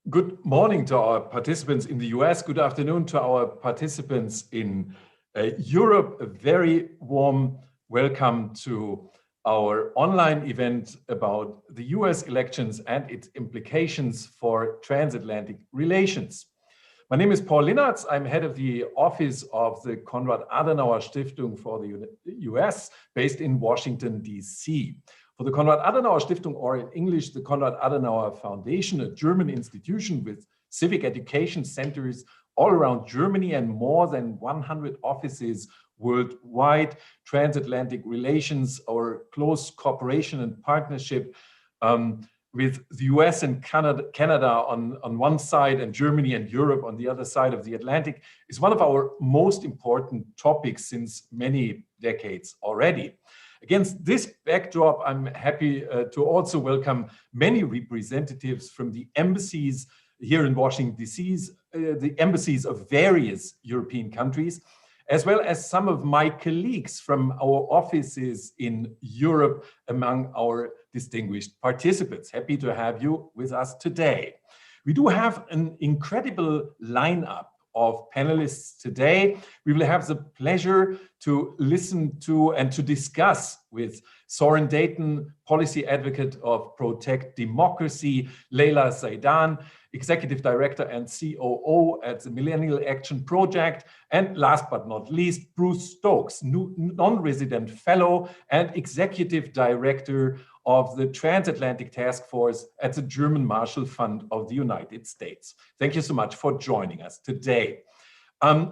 Good morning to our participants in the US. Good afternoon to our participants in Europe. A very warm welcome to our online event about the US elections and its implications for transatlantic relations. My name is Paul Linnertz. I'm head of the office of the Konrad-Adenauer-Stiftung for the US, based in Washington, DC. For the Konrad-Adenauer-Stiftung, or in English, the Konrad-Adenauer Foundation, a German institution with civic education centers all around Germany and more than 100 offices worldwide, transatlantic relations, or close cooperation and partnership with the US and Canada on one side and Germany and Europe on the other side of the Atlantic is one of our most important topics since many decades already. Against this backdrop, I'm happy to also welcome many representatives from the embassies here in Washington, D.C., the embassies of various European countries, as well as some of my colleagues from our offices in Europe among our distinguished participants. Happy to have you with us today. We do have an incredible lineup of panelists today. We will have the pleasure to listen to and to discuss with Soren Dayton, policy advocate of Protect Democracy, Leila Zaidan, executive director and COO at the Millennial Action Project, and last but not least, Bruce Stokes, non-resident fellow and executive director of the Transatlantic Task Force at the German Marshall Fund of the United States. Thank you so much for joining us today.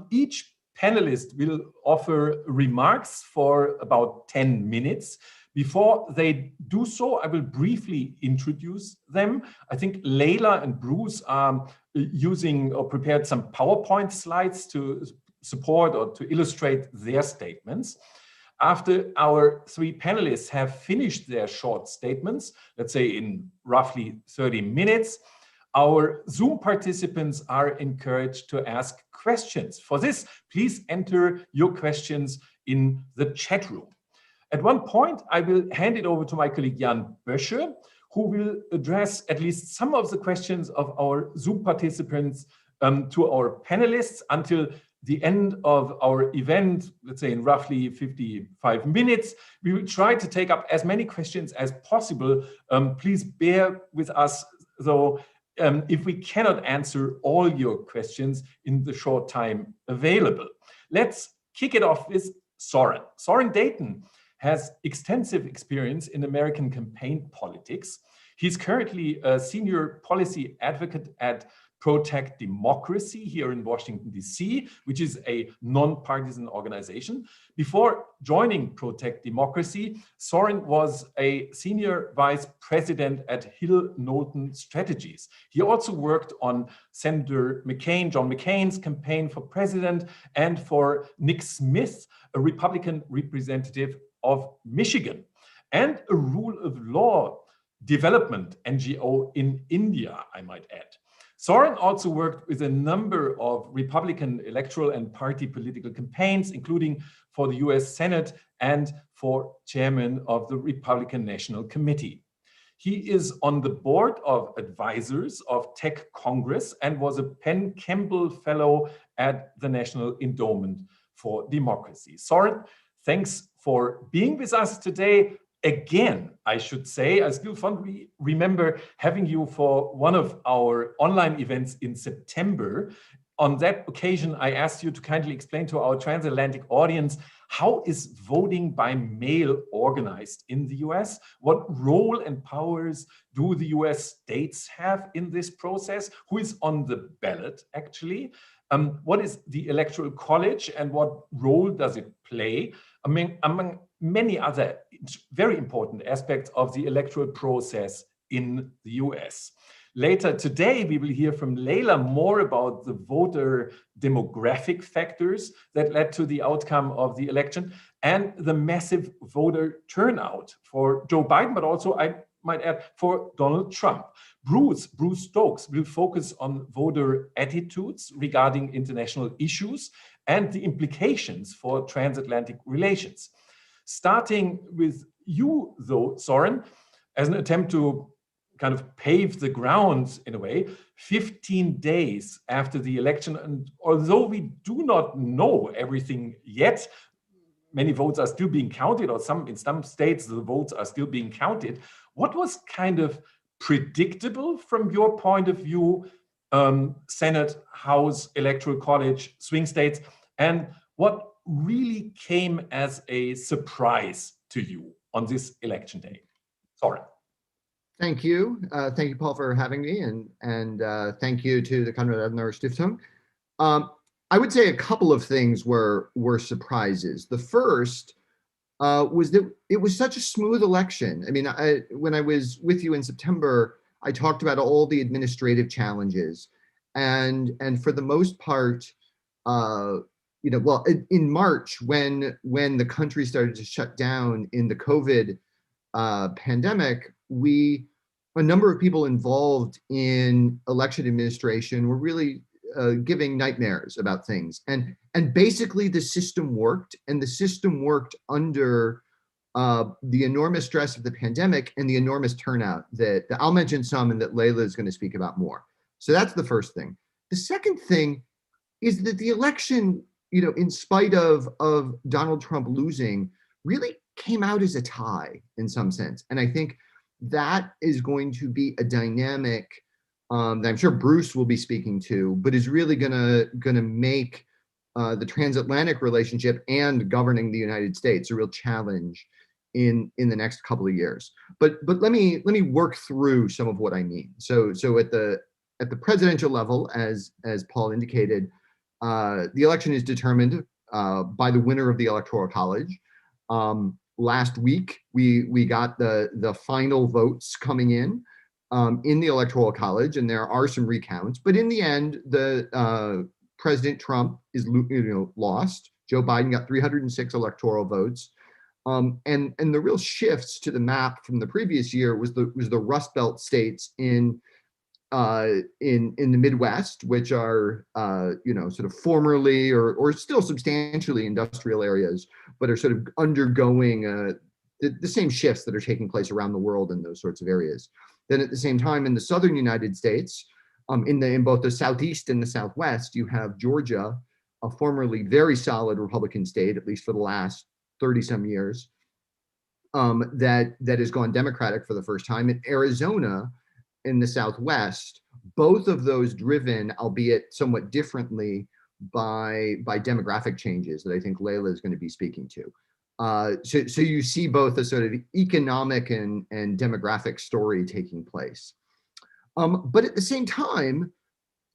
Each panelist will offer remarks for about 10 minutes. Before they do so, I will briefly introduce them. I think Leila and Bruce are using or prepared some PowerPoint slides to support or to illustrate their statements. After our three panelists have finished their short statements, let's say in roughly 30 minutes, our Zoom participants are encouraged to ask questions. For this, please enter your questions in the chat room. At one point, I will hand it over to my colleague Jan Bösche, who will address at least some of the questions of our Zoom participants to our panelists until the end of our event, let's say in roughly 55 minutes. We will try to take up as many questions as possible. Please bear with us, though, if we cannot answer all your questions in the short time available. Let's kick it off with Soren. Soren Dayton has extensive experience in American campaign politics. He's currently a senior policy advocate at Protect Democracy here in Washington, D.C., which is a non-partisan organization. Before joining Protect Democracy, Soren was a senior vice president at Hill Knowlton Strategies. He also worked on Senator McCain, John McCain's campaign for president, and for Nick Smith, a Republican representative of Michigan, and a rule of law development NGO in India, I might add. Soren also worked with a number of Republican electoral and party political campaigns, including for the US Senate and for chairman of the Republican National Committee. He is on the board of advisors of Tech Congress and was a Penn Campbell Fellow at the National Endowment for Democracy. Soren, thanks for being with us today. Again, I should say, I still fondly remember having you for one of our online events in September. On that occasion, I asked you to kindly explain to our transatlantic audience, how is voting by mail organized in the US? What role and powers do the US states have in this process? Who is on the ballot, actually? What is the Electoral College and what role does it play? Among many other very important aspects of the electoral process in the US. Later today, we will hear from Leila more about the voter demographic factors that led to the outcome of the election and the massive voter turnout for Joe Biden, but also, I might add, for Donald Trump. Bruce Stokes will focus on voter attitudes regarding international issues and the implications for transatlantic relations. Starting with you, though, Soren, as an attempt to kind of paved the ground in a way, 15 days after the election. And although we do not know everything yet, many votes are still being counted, or in some states, the votes are still being counted. What was kind of predictable from your point of view, Senate, House, Electoral College, swing states, and what really came as a surprise to you on this election day? Sorry. Thank you. Thank you, Paul, for having me, and thank you to the Konrad-Adenauer-Stiftung. I would say a couple of things were surprises. The first was that it was such a smooth election. I mean, when I was with you in September, I talked about all the administrative challenges, and for the most part, well, in March, when the country started to shut down in the COVID pandemic, a number of people involved in election administration were really giving nightmares about things, and basically the system worked, and the system worked under the enormous stress of the pandemic and the enormous turnout that I'll mention some and that Layla is going to speak about more. So that's the first thing. The second thing is that the election, in spite of Donald Trump losing, really came out as a tie in some sense, and I think that is going to be a dynamic that I'm sure Bruce will be speaking to, but is really gonna make the transatlantic relationship and governing the United States a real challenge in the next couple of years. But let me work through some of what I mean. So at the presidential level, as Paul indicated, the election is determined by the winner of the Electoral College. Last week, we got the final votes coming in the Electoral College, and there are some recounts. But in the end, the President Trump is lost. Joe Biden got 306 electoral votes, and the real shifts to the map from the previous year was the Rust Belt states in the Midwest, which are sort of formerly or still substantially industrial areas, but are sort of undergoing the same shifts that are taking place around the world in those sorts of areas. Then at the same time, in the southern United States, in both the Southeast and the Southwest, you have Georgia, a formerly very solid Republican state, at least for the last 30 some years, that has gone Democratic for the first time. In Arizona, in the Southwest, both of those driven, albeit somewhat differently, by demographic changes that I think Layla is going to be speaking to. So you see both a sort of economic and demographic story taking place. But at the same time,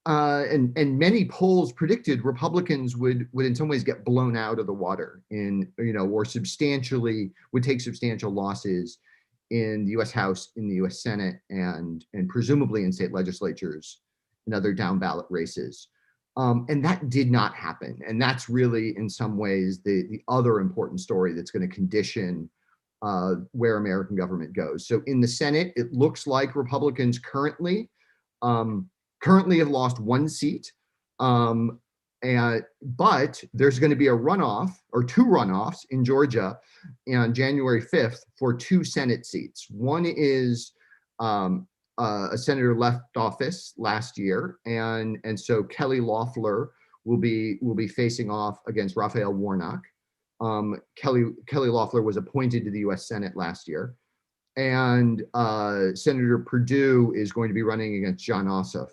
and many polls predicted Republicans would in some ways get blown out of the water or would take substantial losses in the U.S. House, in the U.S. Senate, and presumably in state legislatures and other down ballot races. And that did not happen. And that's really, in some ways, the other important story that's going to condition where American government goes. So in the Senate, it looks like Republicans currently have lost one seat. But there's going to be a runoff or two runoffs in Georgia on January 5th for two Senate seats. One is a senator left office last year, and so Kelly Loeffler will be facing off against Raphael Warnock. Kelly Loeffler was appointed to the U.S. Senate last year, and Senator Perdue is going to be running against Jon Ossoff.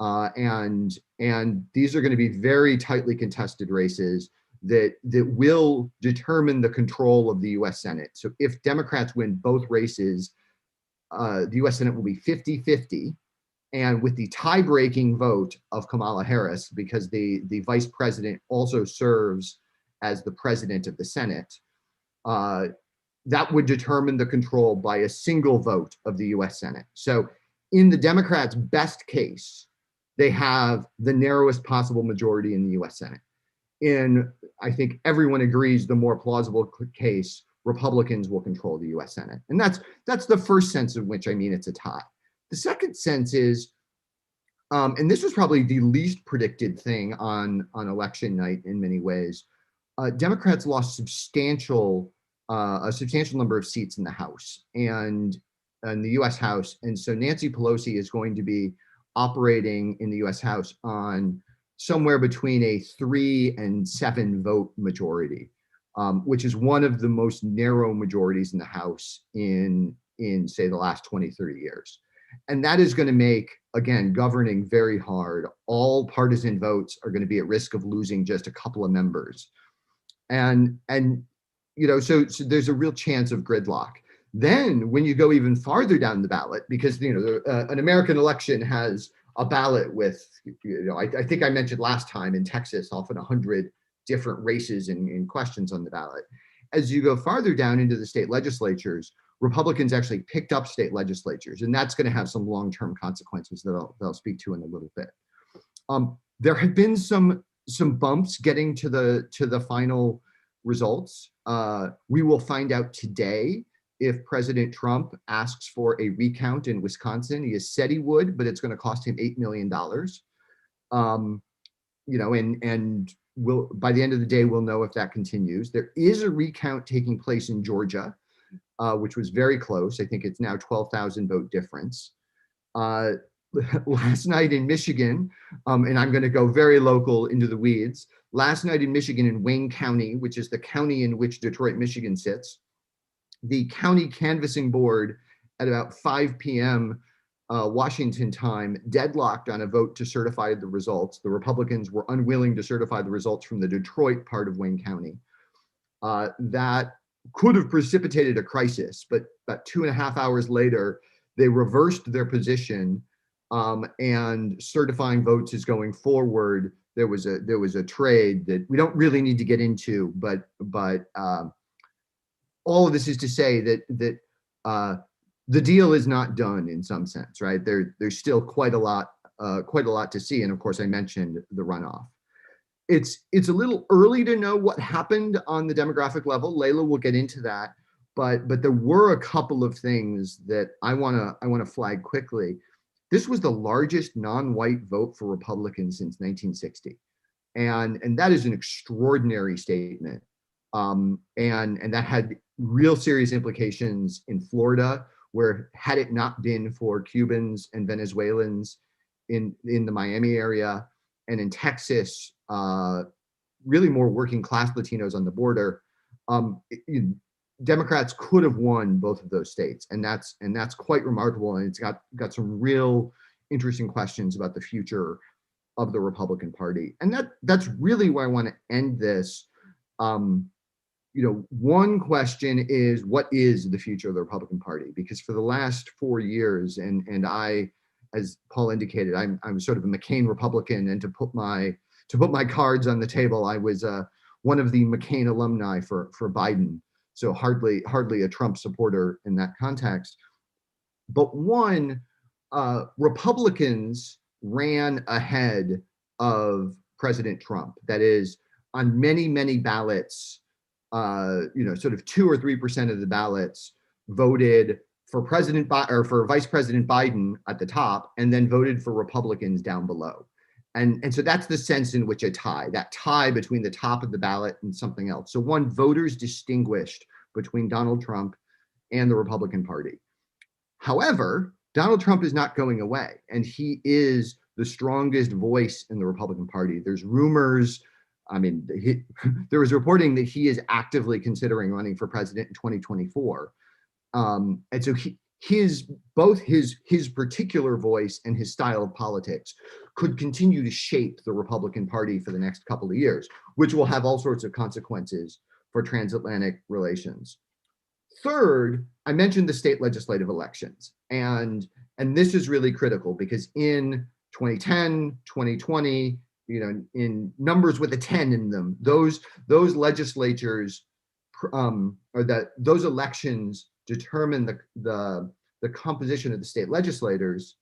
And these are going to be very tightly contested races that will determine the control of the U.S. Senate. So if Democrats win both races, the U.S. Senate will be 50-50, and with the tie-breaking vote of Kamala Harris, because the vice president also serves as the president of the Senate, that would determine the control by a single vote of the U.S. Senate. So in the Democrats' best case, they have the narrowest possible majority in the U.S. Senate. In, I think everyone agrees, the more plausible case, Republicans will control the U.S. Senate. And that's the first sense in which I mean it's a tie. The second sense is, and this was probably the least predicted thing on election night in many ways, Democrats lost a substantial number of seats in the House. And in the US House. And so Nancy Pelosi is going to be operating in the US House on somewhere between a 3 and 7 vote majority, which is one of the most narrow majorities in the House in say the last 20, 30 years. And that is going to make, again, governing very hard. All partisan votes are going to be at risk of losing just a couple of members. And so there's a real chance of gridlock. Then when you go even farther down the ballot, because an American election has a ballot with, I think I mentioned last time in Texas, often 100 different races and questions on the ballot. As you go farther down into the state legislatures, Republicans actually picked up state legislatures, and that's going to have some long-term consequences that I'll speak to in a little bit. There have been some bumps getting to the final results. We will find out today if President Trump asks for a recount in Wisconsin. He has said he would, but it's going to cost him $8 million. And we'll, by the end of the day, we'll know if that continues. There is a recount taking place in Georgia, which was very close. I think it's now 12,000 vote difference. Last night in Michigan, and I'm going to go very local into the weeds. Last night in Michigan, in Wayne County, which is the county in which Detroit, Michigan sits, the county canvassing board at about 5 p.m. Washington time deadlocked on a vote to certify the results. The Republicans were unwilling to certify the results from the Detroit part of Wayne County. That could have precipitated a crisis, but about 2.5 hours later, they reversed their position, and certifying votes is going forward. There was a trade that we don't really need to get into, but all of this is to say that the deal is not done in some sense, right? There's still quite a lot to see, and of course, I mentioned the runoff. It's a little early to know what happened on the demographic level. Layla will get into that, but there were a couple of things that I want to flag quickly. This was the largest non-white vote for Republicans since 1960, and that is an extraordinary statement. And that had real serious implications in Florida, where had it not been for Cubans and Venezuelans in the Miami area, and in Texas, really more working class Latinos on the border, Democrats could have won both of those states, and that's quite remarkable. And it's got some real interesting questions about the future of the Republican Party, and that's really where I want to end this. One question is, what is the future of the Republican Party? Because for the last 4 years, and I, as Paul indicated, I'm sort of a McCain Republican, and to put my cards on the table, I was one of the McCain alumni for Biden, so hardly a Trump supporter in that context. But Republicans ran ahead of President Trump. That is, on many ballots, sort of 2 or 3% of the ballots voted for for Vice President Biden at the top, and then voted for Republicans down below. And so that's the sense in which that tie between the top of the ballot and something else. So voters distinguished between Donald Trump and the Republican Party. However, Donald Trump is not going away, and he is the strongest voice in the Republican Party. There's rumors, there was reporting that he is actively considering running for president in 2024. And so both his particular voice and his style of politics could continue to shape the Republican Party for the next couple of years, which will have all sorts of consequences for transatlantic relations. Third, I mentioned the state legislative elections, and this is really critical because in 2010, 2020, in numbers with a 10 in them, those legislatures those elections determine the composition of the state legislatures,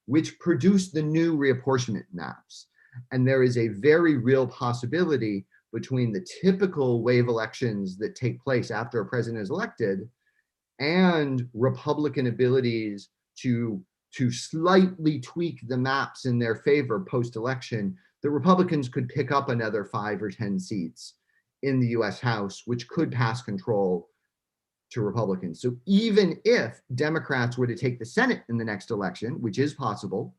which produce the new reapportionment maps. And there is a very real possibility between the typical wave elections that take place after a president is elected and Republican abilities to slightly tweak the maps in their favor post-election, the Republicans could pick up another 5 or 10 seats in the US House, which could pass control to Republicans. So even if Democrats were to take the Senate in the next election, which is possible,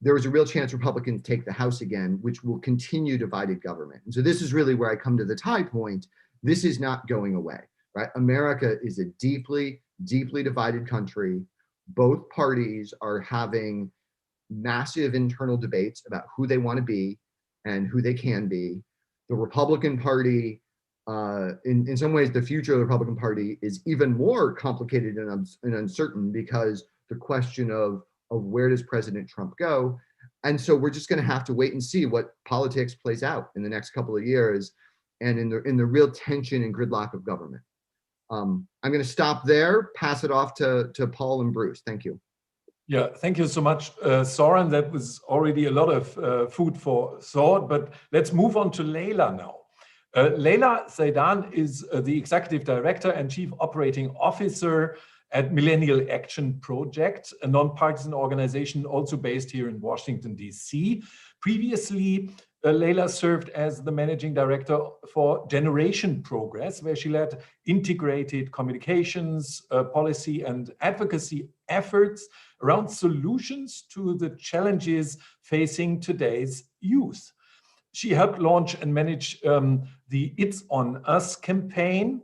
there is a real chance Republicans take the House again, which will continue divided government. And so this is really where I come to the tie point. This is not going away, right? America is a deeply, deeply divided country. Both parties are having massive internal debates about who they want to be and who they can be. The Republican Party, in some ways, the future of the Republican Party is even more complicated and uncertain because the question of where does President Trump go? And so we're just going to have to wait and see what politics plays out in the next couple of years and in the real tension and gridlock of government. I'm going to stop there, pass it off to Paul and Bruce. Thank you. Yeah, thank you so much, Soren. That was already a lot of food for thought, but let's move on to Leila now. Leila Zaidan is the Executive Director and Chief Operating Officer at Millennial Action Project, a nonpartisan organization also based here in Washington, D.C. Previously, Leila served as the Managing Director for Generation Progress, where she led integrated communications, policy, and advocacy efforts around solutions to the challenges facing today's youth. She helped launch and manage the It's On Us campaign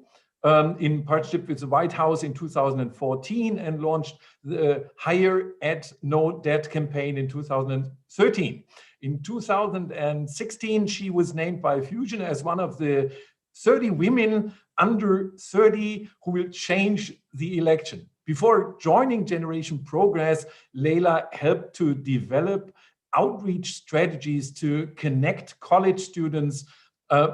in partnership with the White House in 2014 and launched the Higher Ed No Debt campaign in 2013. In 2016, she was named by Fusion as one of the 30 women under 30 who will change the election. Before joining Generation Progress, Leila helped to develop outreach strategies to connect college students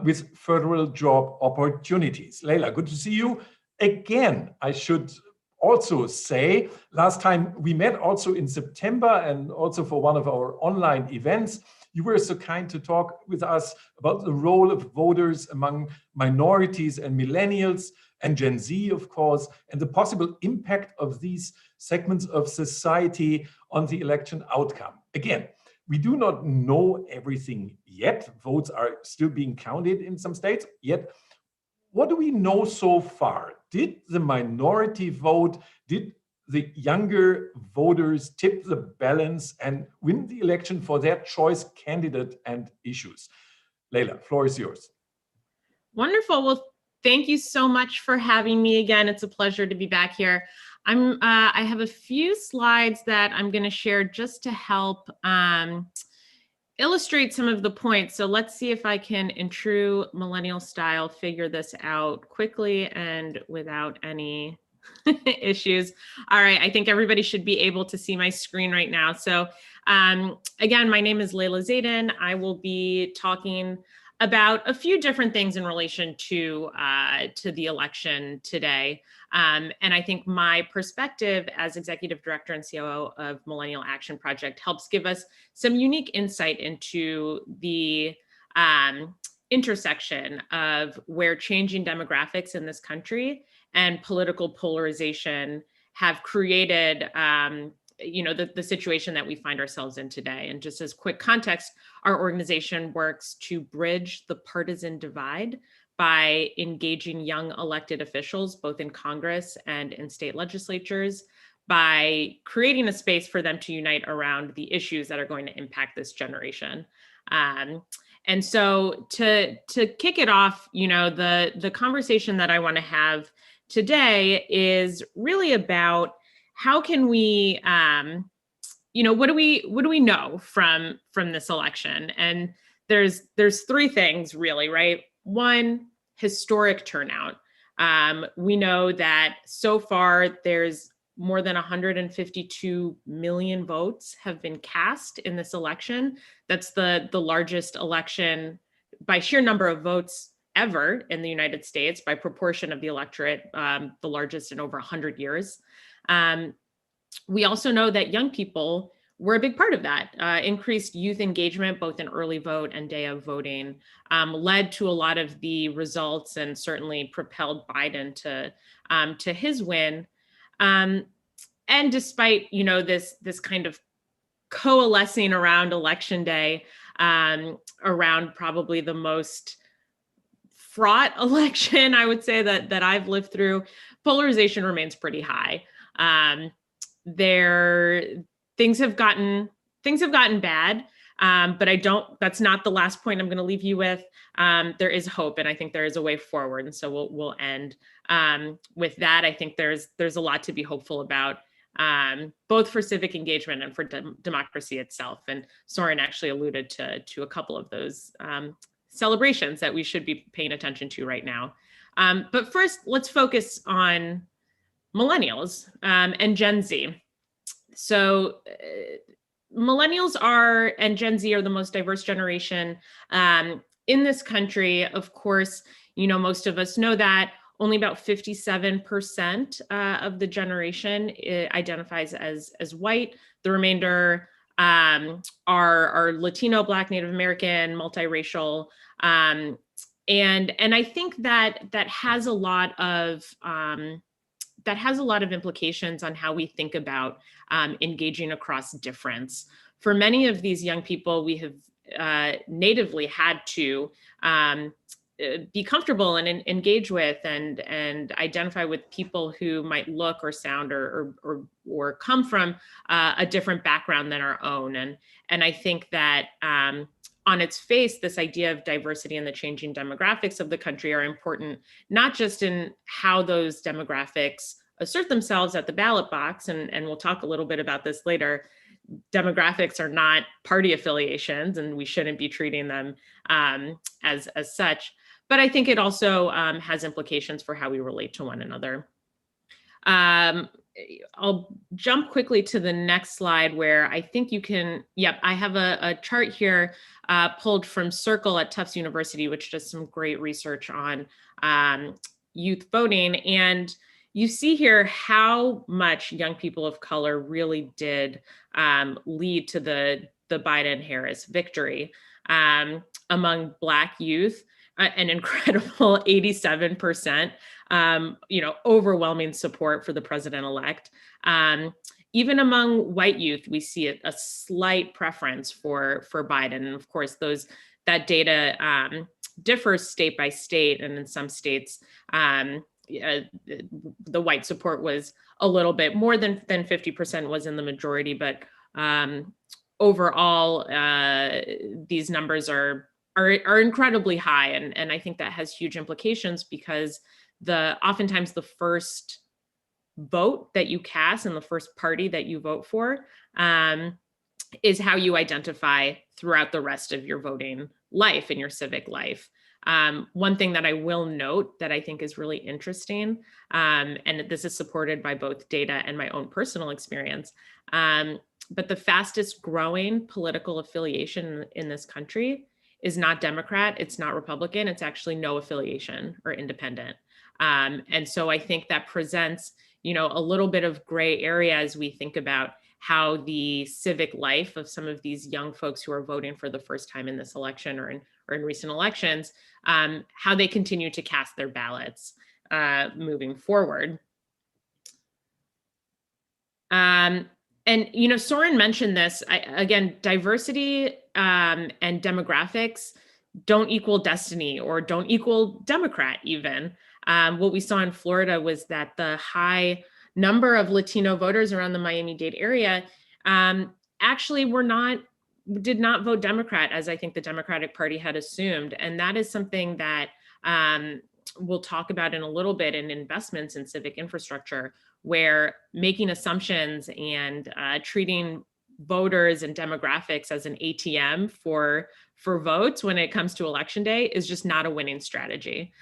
with federal job opportunities. Leila, good to see you again. I should also say, last time we met also in September and also for one of our online events, you were so kind to talk with us about the role of voters among minorities and millennials and Gen Z, of course, and the possible impact of these segments of society on the election outcome. Again, we do not know everything yet. Votes are still being counted in some states. Yet, what do we know so far? Did the minority vote? Did the younger voters tip the balance and win the election for their choice candidate and issues? Leila, floor is yours. Wonderful. Well, thank you so much for having me again. It's a pleasure to be back here. I have a few slides that I'm going to share just to help illustrate some of the points. So let's see if I can, in true millennial style, figure this out quickly and without any issues. All right, I think everybody should be able to see my screen right now. So again, my name is Leila Zaidan. I will be talking about a few different things in relation to the election today. And I think my perspective as Executive Director and COO of Millennial Action Project helps give us some unique insight into the intersection of where changing demographics in this country and political polarization have created the situation that we find ourselves in today. And just as quick context, our organization works to bridge the partisan divide by engaging young elected officials, both in Congress and in state legislatures, by creating a space for them to unite around the issues that are going to impact this generation. And so to kick it off, the conversation that I want to have today is really about how can we, what do we know from this election? And there's three things really, right? One, historic turnout. We know that so far there's more than 152 million votes have been cast in this election. That's the largest election by sheer number of votes ever in the United States, by proportion of the electorate, the largest in over 100 years. We also know that young people were a big part of that. Increased youth engagement, both in early vote and day of voting, led to a lot of the results and certainly propelled Biden to his win. And despite, this kind of coalescing around Election Day, around probably the most fraught election, I would say, that I've lived through, polarization remains pretty high. Things have gotten bad, but that's not the last point I'm going to leave you with. There is hope, and I think there is a way forward. And so we'll end with that. I think there's a lot to be hopeful about, both for civic engagement and for democracy itself. And Soren actually alluded to a couple of those celebrations that we should be paying attention to right now. But first, let's focus on millennials and Gen Z. So millennials and Gen Z are the most diverse generation in this country. Of course, most of us know that. Only about 57% of the generation identifies as white. The remainder are Latino, Black, Native American, multiracial. And I think that has a lot of implications on how we think about engaging across difference. For many of these young people, we have natively had to be comfortable and engage with and identify with people who might look or sound or come from a different background than our own. And I think that on its face, this idea of diversity and the changing demographics of the country are important, not just in how those demographics assert themselves at the ballot box, and we'll talk a little bit about this later. Demographics are not party affiliations, and we shouldn't be treating them as such. But I think it also has implications for how we relate to one another. I'll jump quickly to the next slide where I think you can, I have a chart here pulled from Circle at Tufts University, which does some great research on youth voting. And you see here how much young people of color really did lead to the Biden-Harris victory. Among Black youth, an incredible 87%, overwhelming support for the president-elect. Even among white youth, we see a slight preference for Biden. And of course, that data differs state by state. And in some states, the white support was a little bit more than 50% was in the majority. But overall, these numbers are incredibly high. And I think that has huge implications because oftentimes the first vote that you cast and the first party that you vote for is how you identify throughout the rest of your voting life and your civic life. One thing that I will note that I think is really interesting, and this is supported by both data and my own personal experience, but the fastest growing political affiliation in this country is not Democrat, it's not Republican, it's actually no affiliation or independent. And so I think that presents, a little bit of gray area as we think about how the civic life of some of these young folks who are voting for the first time in this election or in recent elections, how they continue to cast their ballots moving forward. And, Soren mentioned this, again, diversity and demographics don't equal destiny or don't equal Democrat even. What we saw in Florida was that the high number of Latino voters around the Miami-Dade area actually did not vote Democrat, as I think the Democratic Party had assumed. And that is something that we'll talk about in a little bit in investments in civic infrastructure, where making assumptions and treating voters and demographics as an ATM for votes when it comes to election day is just not a winning strategy.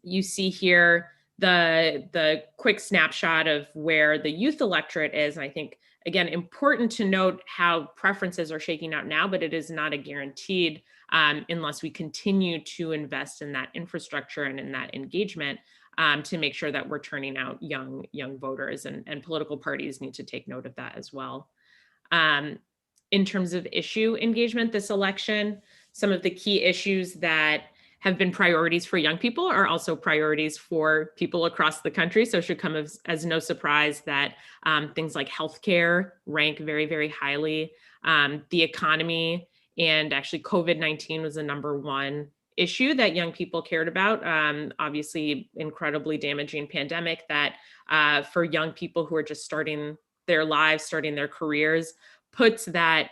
You see here the quick snapshot of where the youth electorate is. And I think, again, important to note how preferences are shaking out now, but it is not a guaranteed unless we continue to invest in that infrastructure and in that engagement to make sure that we're turning out young voters, and political parties need to take note of that as well. In terms of issue engagement this election, some of the key issues that have been priorities for young people are also priorities for people across the country. So it should come as no surprise that things like healthcare rank very, very highly. The economy, and actually COVID-19 was the #1 issue that young people cared about. Obviously, incredibly damaging pandemic that for young people who are just starting their lives, starting their careers, puts that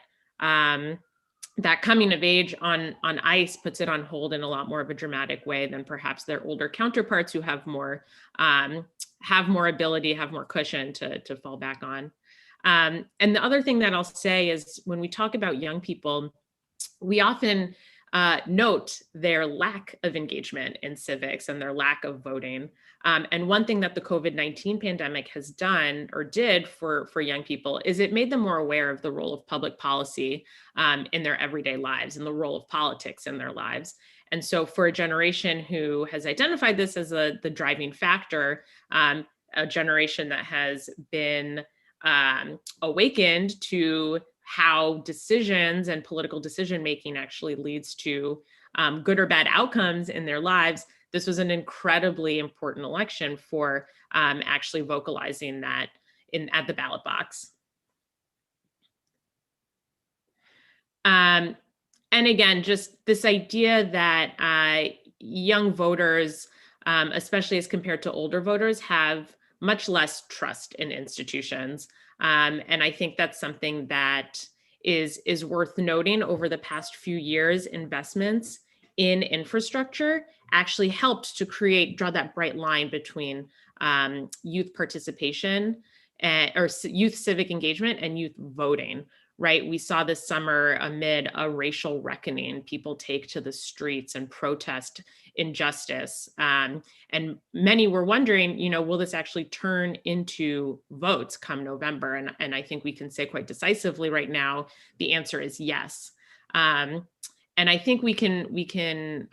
that coming of age on ice, puts it on hold in a lot more of a dramatic way than perhaps their older counterparts who have more ability, have more cushion to fall back on. And the other thing that I'll say is when we talk about young people, we often note their lack of engagement in civics and their lack of voting. And one thing that the COVID-19 pandemic has done or did for young people is it made them more aware of the role of public policy in their everyday lives and the role of politics in their lives. And so for a generation who has identified this as the driving factor, a generation that has been awakened to how decisions and political decision making actually leads to good or bad outcomes in their lives, this was an incredibly important election for actually vocalizing that at the ballot box. And again, just this idea that young voters, especially as compared to older voters, have much less trust in institutions. And I think that's something that is worth noting. Over the past few years, investments in infrastructure actually helped to draw that bright line between youth participation or youth civic engagement and youth voting, right? We saw this summer amid a racial reckoning, people take to the streets and protest injustice. And many were wondering, will this actually turn into votes come November? And I think we can say quite decisively right now, the answer is yes. And I think we can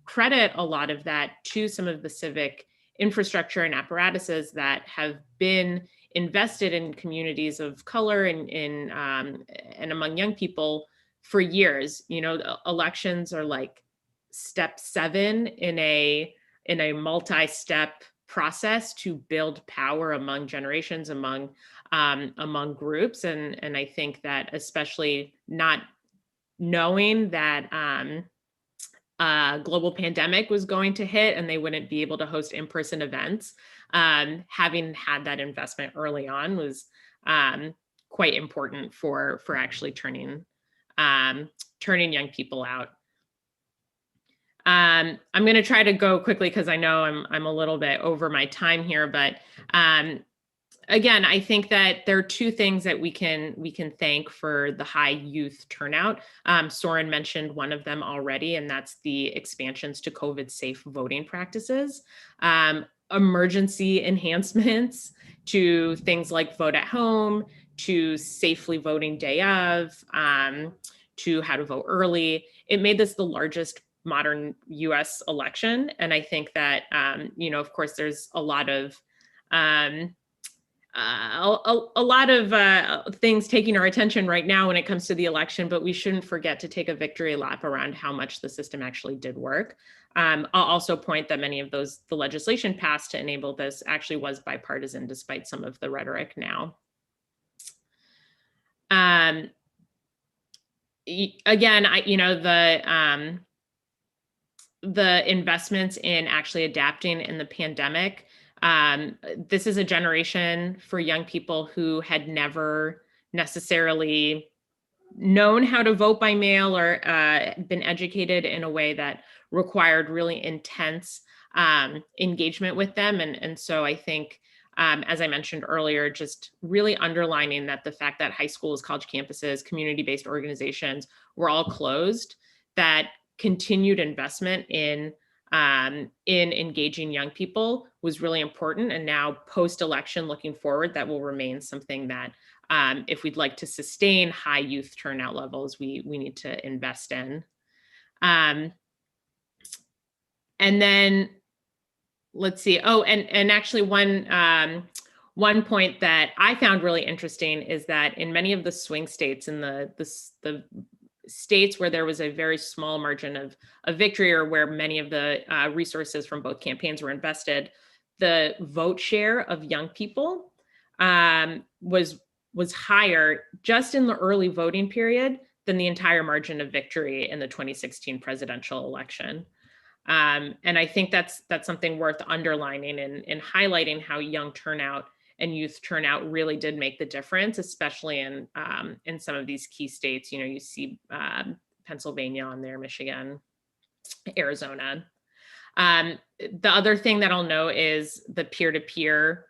credit a lot of that to some of the civic infrastructure and apparatuses that have been invested in communities of color and among young people for years. Elections are like step 7 in a multi-step process to build power among generations, among groups, and I think that especially not knowing that global pandemic was going to hit and they wouldn't be able to host in-person events, having had that investment early on was quite important for actually turning young people out. I'm going to try to go quickly because I know I'm a little bit over my time here, but again, I think that there are two things that we can thank for the high youth turnout. Soren mentioned one of them already, and that's the expansions to COVID-safe voting practices, emergency enhancements to things like vote at home, to safely voting day of, to how to vote early. It made this the largest modern U.S. election, and I think that of course, there's a lot of things taking our attention right now when it comes to the election, but we shouldn't forget to take a victory lap around how much the system actually did work. I'll also point that many of the legislation passed to enable this actually was bipartisan, despite some of the rhetoric now. Again, the investments in actually adapting in the pandemic. This is a generation for young people who had never necessarily known how to vote by mail or been educated in a way that required really intense engagement with them. And so I think, as I mentioned earlier, just really underlining that the fact that high schools, college campuses, community-based organizations were all closed, that continued investment in engaging young people was really important. And now post-election, looking forward, that will remain something that if we'd like to sustain high youth turnout levels, we need to invest in. And then let's see. Oh, and actually one point that I found really interesting is that in many of the swing states, in the states where there was a very small margin of victory, or where many of the resources from both campaigns were invested, the vote share of young people was higher just in the early voting period than the entire margin of victory in the 2016 presidential election. And I think that's something worth underlining and highlighting how young turnout and youth turnout really did make the difference, especially in some of these key states. You know, you see Pennsylvania on there, Michigan, Arizona. The other thing that I'll note is the peer-to-peer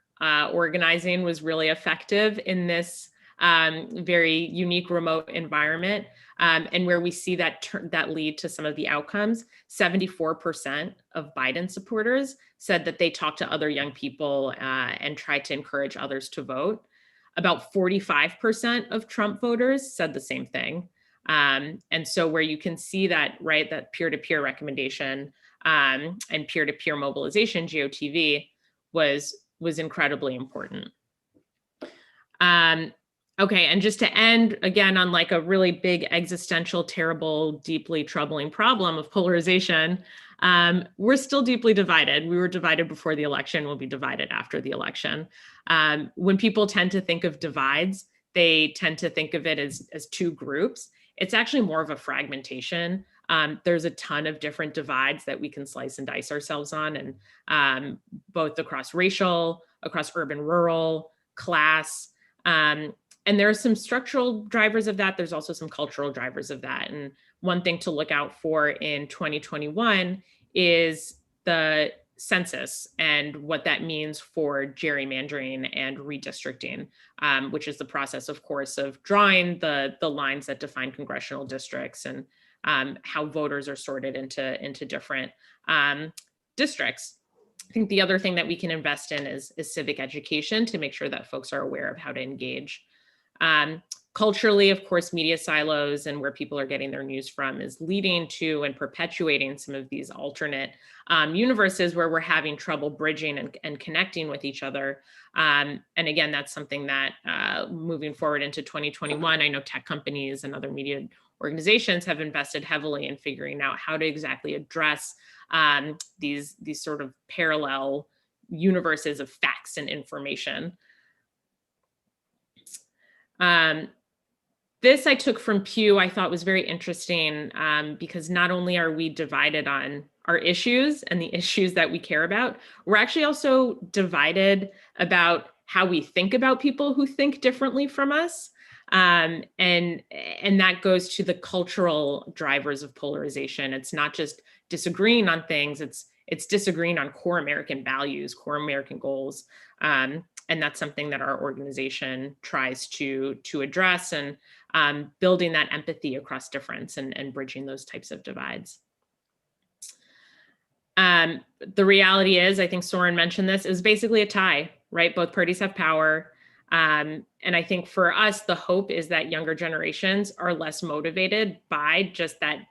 organizing was really effective in this very unique remote environment, and where we see that lead to some of the outcomes. 74% of Biden supporters said that they talked to other young people and tried to encourage others to vote. About 45% of Trump voters said the same thing. And so where you can see that, right, that peer-to-peer recommendation and peer-to-peer mobilization, GOTV, was incredibly important. Okay, and just to end again on like a really big existential, terrible, deeply troubling problem of polarization, we're still deeply divided. We were divided before the election, we'll be divided after the election. When people tend to think of divides, they tend to think of it as two groups. It's actually more of a fragmentation. There's a ton of different divides that we can slice and dice ourselves on, and both across racial, across urban, rural, class, and there are some structural drivers of that. There's also some cultural drivers of that. And one thing to look out for in 2021 is the census and what that means for gerrymandering and redistricting, which is the process, of course, of drawing the lines that define congressional districts and how voters are sorted into different districts. I think the other thing that we can invest in is civic education to make sure that folks are aware of how to engage. Culturally, of course, media silos and where people are getting their news from is leading to and perpetuating some of these alternate universes where we're having trouble bridging and connecting with each other. And again, that's something that moving forward into 2021, I know tech companies and other media organizations have invested heavily in figuring out how to exactly address these sort of parallel universes of facts and information. This I took from Pew. I thought was very interesting because not only are we divided on our issues and the issues that we care about, we're actually also divided about how we think about people who think differently from us. And that goes to the cultural drivers of polarization. It's not just disagreeing on things, it's disagreeing on core American values, core American goals. And that's something that our organization tries to address, and building that empathy across difference and bridging those types of divides. The reality is, I think Soren mentioned this, is basically a tie, right? Both parties have power. And I think for us, the hope is that younger generations are less motivated by just that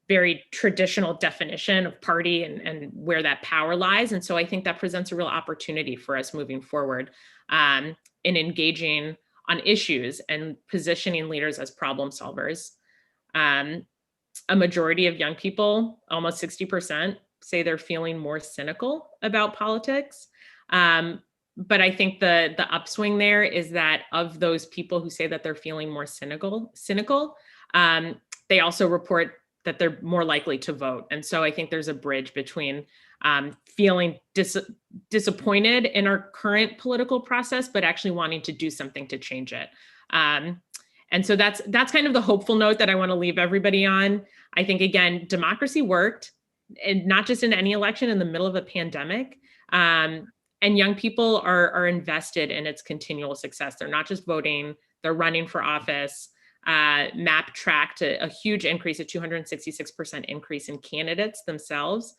very traditional definition of party and where that power lies. And so I think that presents a real opportunity for us moving forward in engaging on issues and positioning leaders as problem solvers. A majority of young people, almost 60%, say they're feeling more cynical about politics. But I think the upswing there is that of those people who say that they're feeling more cynical, they also report that they're more likely to vote. And so I think there's a bridge between feeling disappointed in our current political process, but actually wanting to do something to change it. And so that's kind of the hopeful note that I want to leave everybody on. I think, again, democracy worked, and not just in any election, in the middle of a pandemic. And young people are invested in its continual success. They're not just voting, they're running for office. MAP tracked a huge increase, a 266% increase in candidates themselves.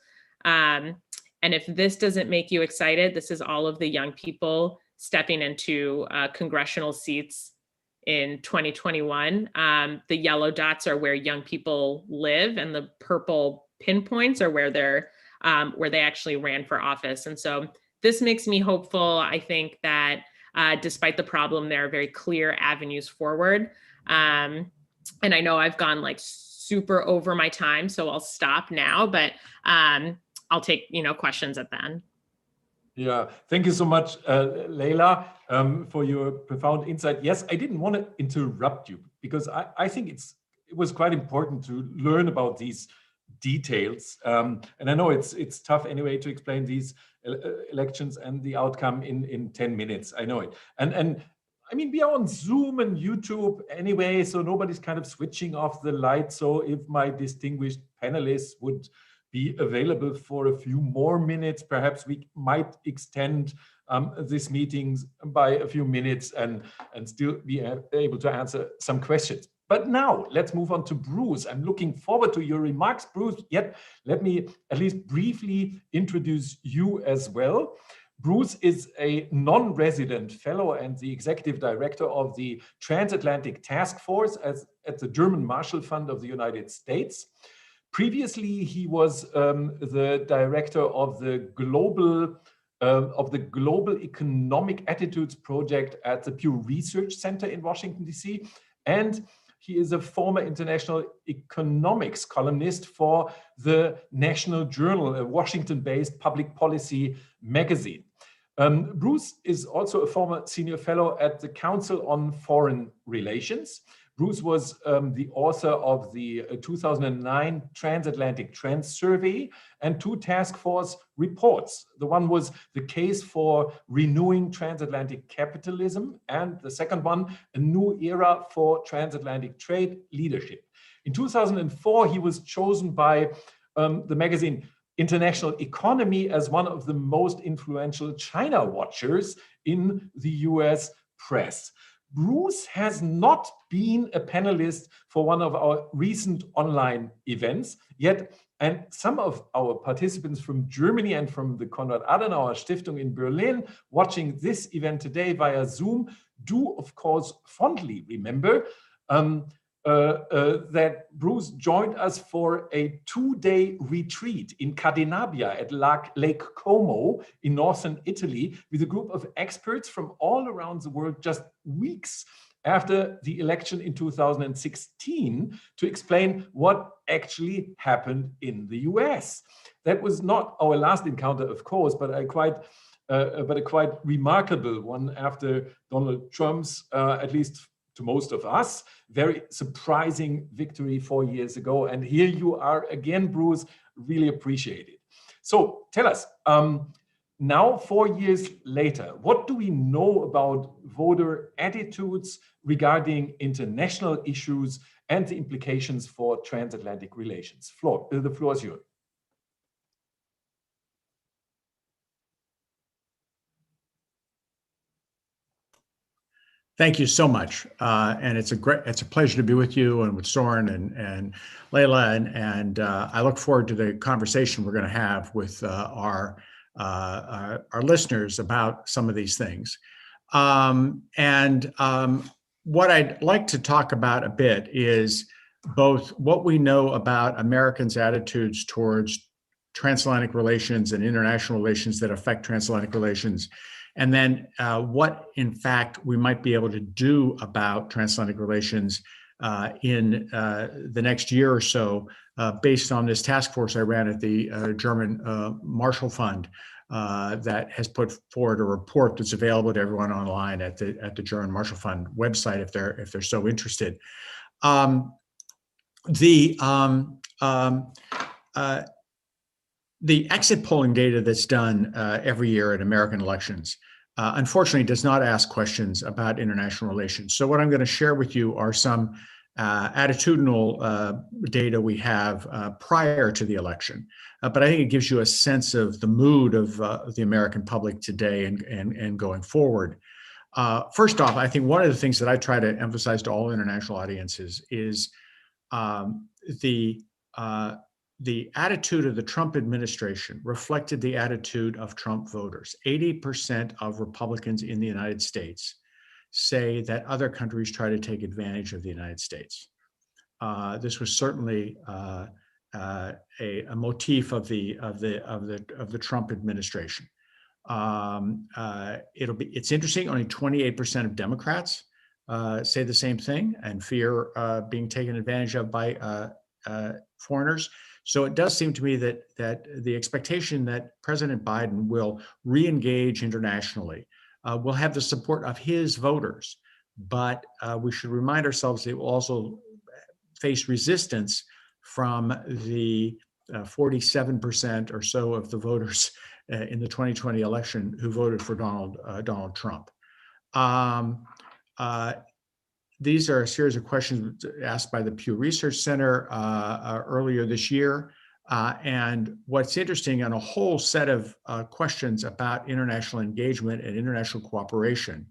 And if this doesn't make you excited, this is all of the young people stepping into congressional seats in 2021. The yellow dots are where young people live, and the purple pinpoints are where they actually ran for office. And so this makes me hopeful. I think that despite the problem, there are very clear avenues forward. And I know I've gone like super over my time, so I'll stop now, but I'll take questions at the end. Yeah, thank you so much, Leila, for your profound insight. Yes, I didn't want to interrupt you because I think it's it was quite important to learn about these details. And I know it's tough anyway to explain these elections and the outcome in 10 minutes. I know it. And I mean, we are on Zoom and YouTube anyway, so nobody's kind of switching off the light. So if my distinguished panelists would be available for a few more minutes, perhaps we might extend this meetings by a few minutes and still be able to answer some questions. But now let's move on to Bruce. I'm looking forward to your remarks, Bruce. Yet let me at least briefly introduce you as well. Bruce is a non-resident fellow and the executive director of the Transatlantic Task Force at the German Marshall Fund of the United States. Previously, he was the director of the Global Economic Attitudes Project at the Pew Research Center in Washington, D.C. And he is a former international economics columnist for the National Journal, a Washington-based public policy magazine. Bruce is also a former senior fellow at the Council on Foreign Relations. Bruce was the author of the 2009 Transatlantic Trends Survey and 2 task force reports. The one was the case for renewing transatlantic capitalism, and the second one, a new era for transatlantic trade leadership. In 2004, he was chosen by the magazine International Economy as one of the most influential China watchers in the US press. Bruce has not been a panelist for one of our recent online events yet, and some of our participants from Germany and from the Konrad-Adenauer-Stiftung in Berlin watching this event today via Zoom do, of course, fondly remember that Bruce joined us for a 2-day retreat in Cadenabia at Lake Como in northern Italy with a group of experts from all around the world just weeks after the election in 2016 to explain what actually happened in the US. That was not our last encounter, of course, but a quite remarkable one after Donald Trump's, at least to most of us, very surprising victory 4 years ago. And here you are again, Bruce, really appreciate it. So tell us, now 4 years later, what do we know about voter attitudes regarding international issues and the implications for transatlantic relations? The floor is yours. Thank you so much, and it's a pleasure to be with you and with Soren and Layla, and I look forward to the conversation we're going to have with our listeners about some of these things. What I'd like to talk about a bit is both what we know about Americans' attitudes towards transatlantic relations and international relations that affect transatlantic relations, and then what, in fact, we might be able to do about transatlantic relations in the next year or so, based on this task force I ran at the German Marshall Fund that has put forward a report that's available to everyone online at the German Marshall Fund website if they're so interested. The exit polling data that's done every year at American elections, unfortunately, does not ask questions about international relations. So what I'm going to share with you are some attitudinal data we have prior to the election. But I think it gives you a sense of the mood of the American public today and going forward. First off, I think one of the things that I try to emphasize to all international audiences is the attitude of the Trump administration reflected the attitude of Trump voters. 80% of Republicans in the United States say that other countries try to take advantage of the United States. This was certainly a motif of the Trump administration. It's interesting. Only 28% of Democrats say the same thing and fear being taken advantage of by foreigners. So it does seem to me that the expectation that President Biden will re-engage internationally will have the support of his voters, but we should remind ourselves it will also face resistance from the 47% or so of the voters in the 2020 election who voted for Donald Trump. These are a series of questions asked by the Pew Research Center earlier this year. And what's interesting on a whole set of questions about international engagement and international cooperation,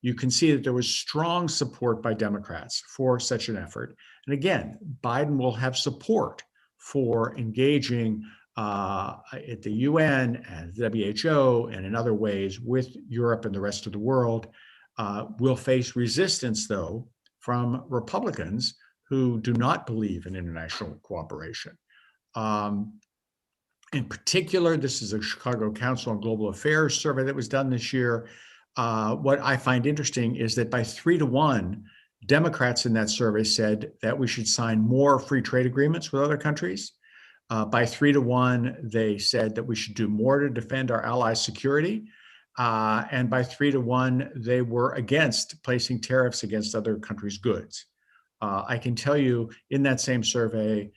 you can see that there was strong support by Democrats for such an effort. And again, Biden will have support for engaging at the UN and the WHO and in other ways with Europe and the rest of the world. Will face resistance, though, from Republicans who do not believe in international cooperation. In particular, this is a Chicago Council on Global Affairs survey that was done this year. What I find interesting is that by 3-1, Democrats in that survey said that we should sign more free trade agreements with other countries. By 3-1, they said that we should do more to defend our allies' security. And by 3-1, they were against placing tariffs against other countries' goods. I can tell you in that same survey,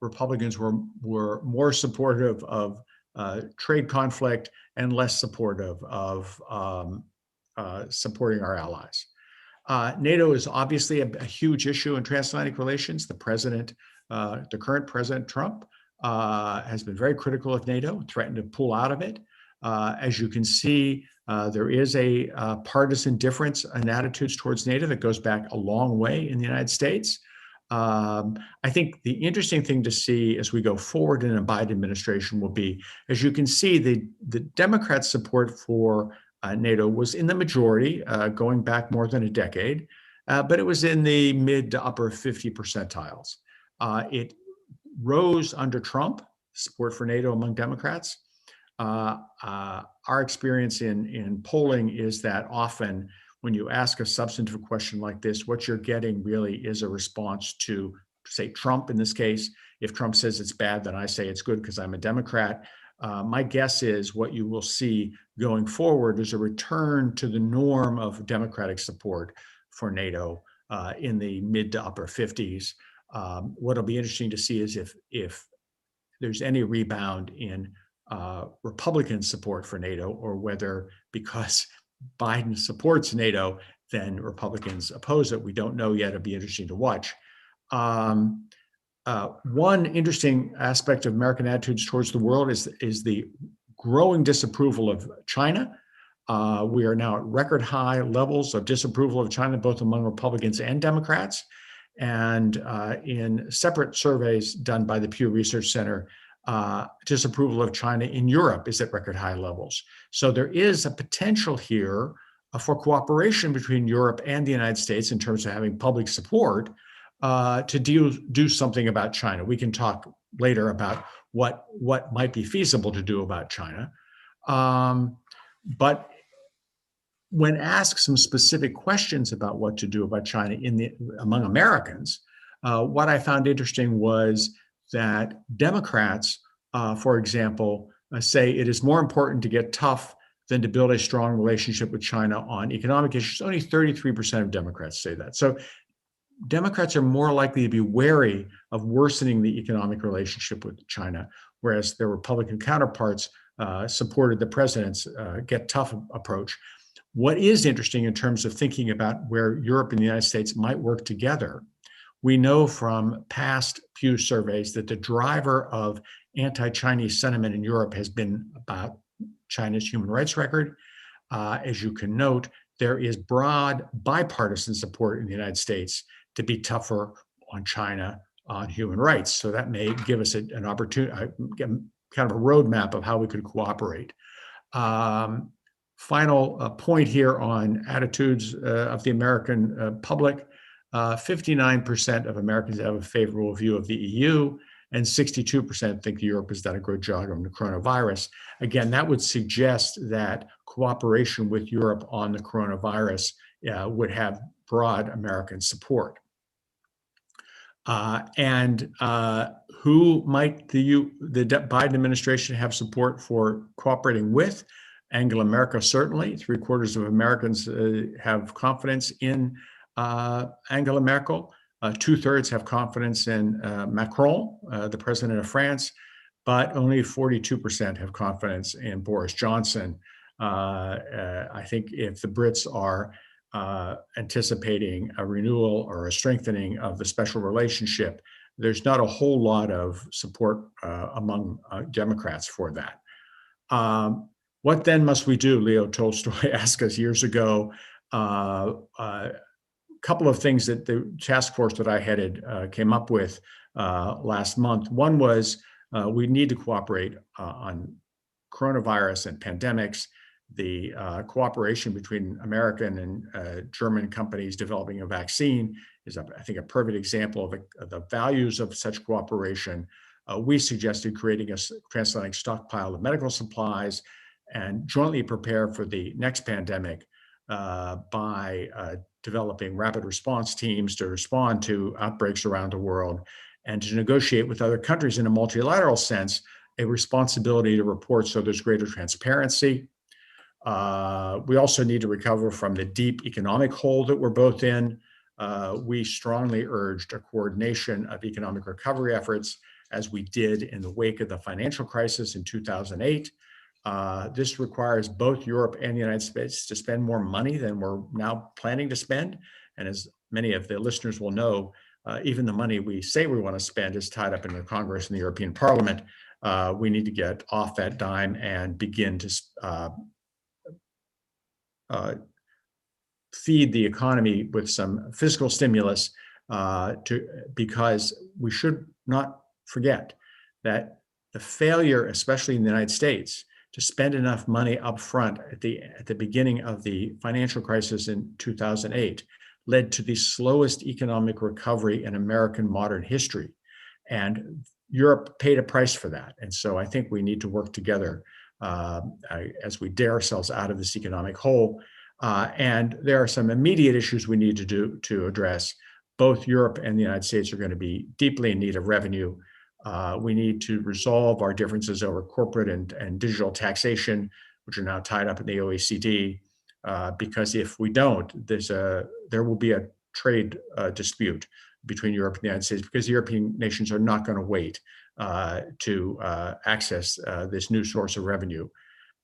Republicans were more supportive of trade conflict and less supportive of supporting our allies. NATO is obviously a huge issue in transatlantic relations. The current President Trump has been very critical of NATO, threatened to pull out of it. As you can see, there is a partisan difference in attitudes towards NATO that goes back a long way in the United States. I think the interesting thing to see as we go forward in a Biden administration will be, as you can see, the Democrats' support for NATO was in the majority, going back more than a decade, but it was in the mid to upper 50 percentiles. It rose under Trump, support for NATO among Democrats. Our experience in polling is that often when you ask a substantive question like this, what you're getting really is a response to, say, Trump in this case. If Trump says it's bad, then I say it's good because I'm a Democrat. My guess is what you will see going forward is a return to the norm of Democratic support for NATO in the mid to upper 50s. What'll be interesting to see is if there's any rebound in Republican support for NATO, or whether because Biden supports NATO, then Republicans oppose it. We don't know yet. It'll be interesting to watch. One interesting aspect of American attitudes towards the world is the growing disapproval of China. We are now at record high levels of disapproval of China, both among Republicans and Democrats. And in separate surveys done by the Pew Research Center, disapproval of China in Europe is at record high levels. So there is a potential here for cooperation between Europe and the United States in terms of having public support to do something about China. We can talk later about what might be feasible to do about China. But when asked some specific questions about what to do about China among Americans, what I found interesting was that Democrats, for example, say it is more important to get tough than to build a strong relationship with China on economic issues. Only 33% of Democrats say that. So Democrats are more likely to be wary of worsening the economic relationship with China, whereas their Republican counterparts supported the president's get tough approach. What is interesting in terms of thinking about where Europe and the United States might work together, we know from past Pew surveys that the driver of anti-Chinese sentiment in Europe has been about China's human rights record. As you can note, there is broad bipartisan support in the United States to be tougher on China on human rights. So that may give us an opportunity, kind of a roadmap of how we could cooperate. Final point here on attitudes of the American public. 59% of Americans have a favorable view of the EU, and 62% think Europe has done a good job on the coronavirus. Again, that would suggest that cooperation with Europe on the coronavirus would have broad American support. Who might the Biden administration have support for cooperating with? Angela Merkel, certainly. 3/4 of Americans have confidence in Angela Merkel. 2/3 have confidence in Macron, the president of France, but only 42% have confidence in Boris Johnson. I think if the Brits are anticipating a renewal or a strengthening of the special relationship, there's not a whole lot of support among Democrats for that. What then must we do? Leo Tolstoy asked us years ago. A couple of things that the task force that I headed came up with last month. One was we need to cooperate on coronavirus and pandemics. The cooperation between American and German companies developing a vaccine is, I think, a perfect example of the values of such cooperation. We suggested creating a transatlantic stockpile of medical supplies and jointly prepare for the next pandemic by developing rapid response teams to respond to outbreaks around the world and to negotiate with other countries in a multilateral sense a responsibility to report so there's greater transparency. We also need to recover from the deep economic hole that we're both in. We strongly urged a coordination of economic recovery efforts as we did in the wake of the financial crisis in 2008. This requires both Europe and the United States to spend more money than we're now planning to spend. And as many of the listeners will know, even the money we say we want to spend is tied up in the Congress and the European Parliament. We need to get off that dime and begin to feed the economy with some fiscal stimulus because we should not forget that the failure, especially in the United States, to spend enough money up front at the beginning of the financial crisis in 2008 led to the slowest economic recovery in American modern history. And Europe paid a price for that. And so I think we need to work together as we dare ourselves out of this economic hole. And there are some immediate issues we need to address. Both Europe and the United States are going to be deeply in need of revenue. We need to resolve our differences over corporate and digital taxation, which are now tied up in the OECD, because if we don't, there will be a trade dispute between Europe and the United States because the European nations are not going to wait to access this new source of revenue.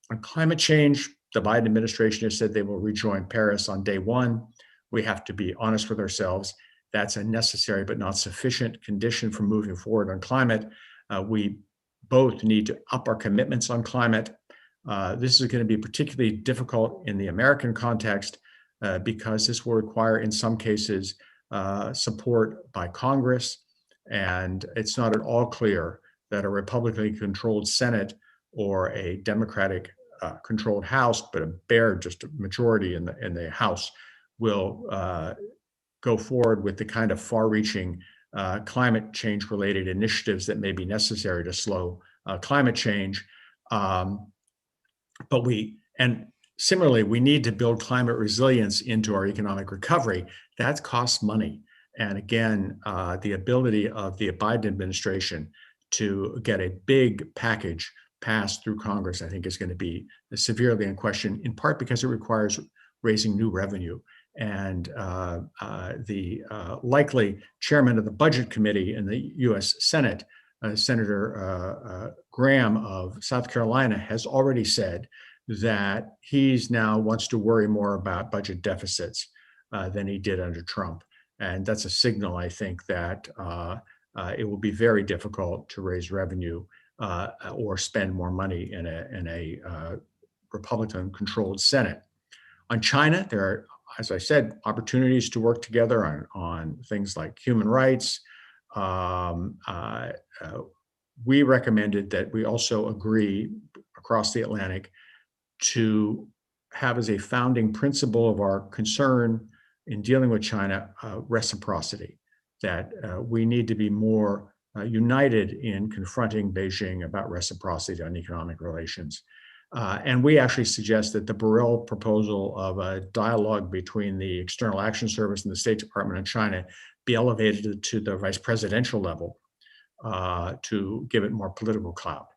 On climate change, the Biden administration has said they will rejoin Paris on day one. We have to be honest with ourselves. That's a necessary but not sufficient condition for moving forward on climate. We both need to up our commitments on climate. This is going to be particularly difficult in the American context because this will require, in some cases, support by Congress. And it's not at all clear that a Republicanly controlled Senate or a Democratic controlled House, but a bare just a majority in the House will go forward with the kind of far-reaching climate change-related initiatives that may be necessary to slow climate change. And similarly, we need to build climate resilience into our economic recovery. That costs money. And again, the ability of the Biden administration to get a big package passed through Congress, I think, is going to be severely in question, in part because it requires raising new revenue. And the likely chairman of the Budget Committee in the U.S. Senate, Senator Graham of South Carolina, has already said that he's now wants to worry more about budget deficits than he did under Trump. And that's a signal, I think, that it will be very difficult to raise revenue or spend more money in a Republican-controlled Senate. On China, there are, as I said, opportunities to work together on things like human rights. We recommended that we also agree across the Atlantic to have as a founding principle of our concern in dealing with China reciprocity, that we need to be more united in confronting Beijing about reciprocity on economic relations. And we actually suggest that the Borrell proposal of a dialogue between the External Action Service and the State Department of China be elevated to the vice presidential level to give it more political clout.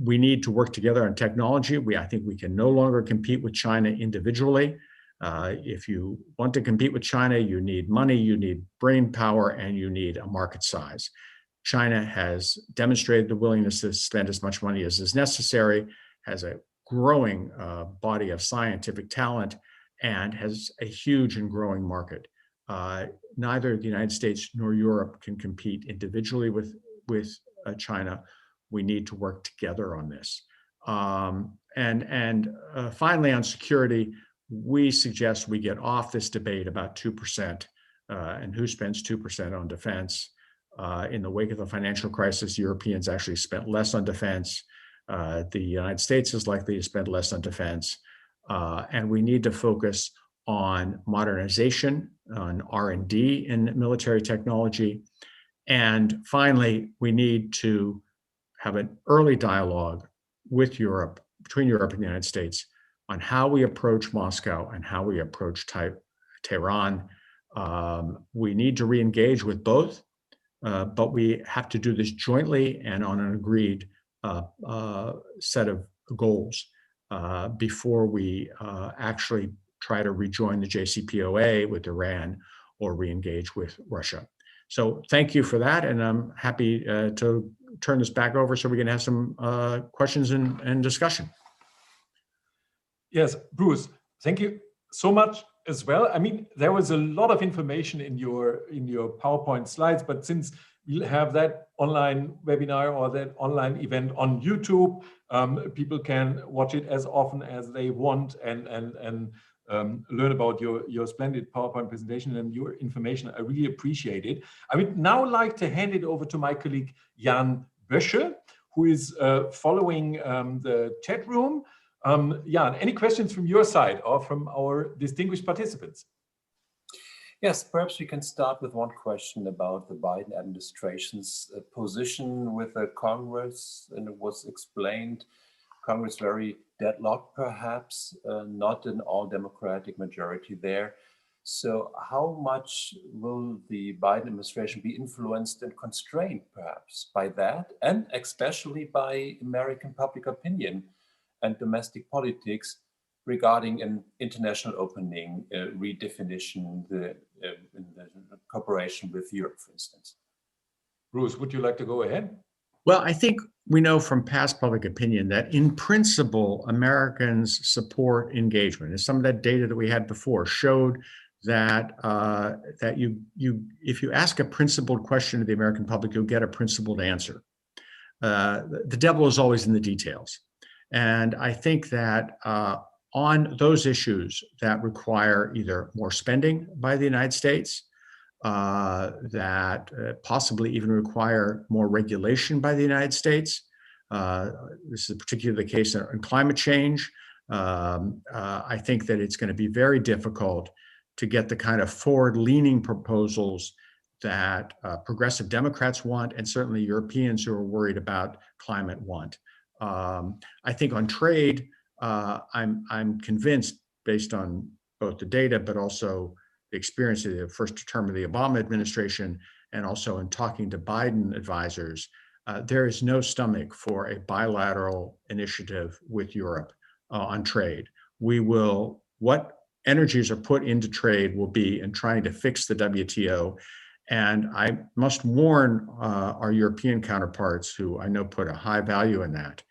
We need to work together on technology. I think we can no longer compete with China individually. If you want to compete with China, you need money, you need brain power, and you need a market size. China has demonstrated the willingness to spend as much money as is necessary, has a growing body of scientific talent, and has a huge and growing market. Neither the United States nor Europe can compete individually with China. We need to work together on this. Finally, on security, we suggest we get off this debate about 2% and who spends 2% on defense. In the wake of the financial crisis, Europeans actually spent less on defense. The United States is likely to spend less on defense. And we need to focus on modernization, on R&D in military technology. And finally, we need to have an early dialogue with Europe, between Europe and the United States, on how we approach Moscow and how we approach Tehran. We need to re-engage with both, but we have to do this jointly and on an agreed set of goals before we actually try to rejoin the JCPOA with Iran or re-engage with Russia. So thank you for that, and I'm happy to turn this back over so we can have some questions and discussion. Yes, Bruce, thank you so much as well. I mean, there was a lot of information in your PowerPoint slides, but since we'll have that online webinar or that online event on YouTube, people can watch it as often as they want and learn about your splendid PowerPoint presentation and your information. I really appreciate it. I would now like to hand it over to my colleague Jan Bösche, who is following the chat room. Jan, any questions from your side or from our distinguished participants? Yes, perhaps we can start with one question about the Biden administration's position with the Congress, and it was explained Congress very deadlocked, perhaps, not an all-democratic majority there. So how much will the Biden administration be influenced and constrained, perhaps, by that, and especially by American public opinion and domestic politics regarding an international opening, redefinition, the cooperation with Europe, for instance? Bruce, would you like to go ahead? Well, I think we know from past public opinion that in principle, Americans support engagement. And some of that data that we had before showed that if you ask a principled question to the American public, you'll get a principled answer. The devil is always in the details. And I think that on those issues that require either more spending by the United States, that possibly even require more regulation by the United States. This is particularly the case in climate change. I think that it's going to be very difficult to get the kind of forward-leaning proposals that progressive Democrats want, and certainly Europeans who are worried about climate want. I think on trade, I'm convinced, based on both the data, but also the experience of the first term of the Obama administration, and also in talking to Biden advisors, there is no stomach for a bilateral initiative with Europe on trade. What energies are put into trade will be in trying to fix the WTO. And I must warn our European counterparts, who I know put a high value in that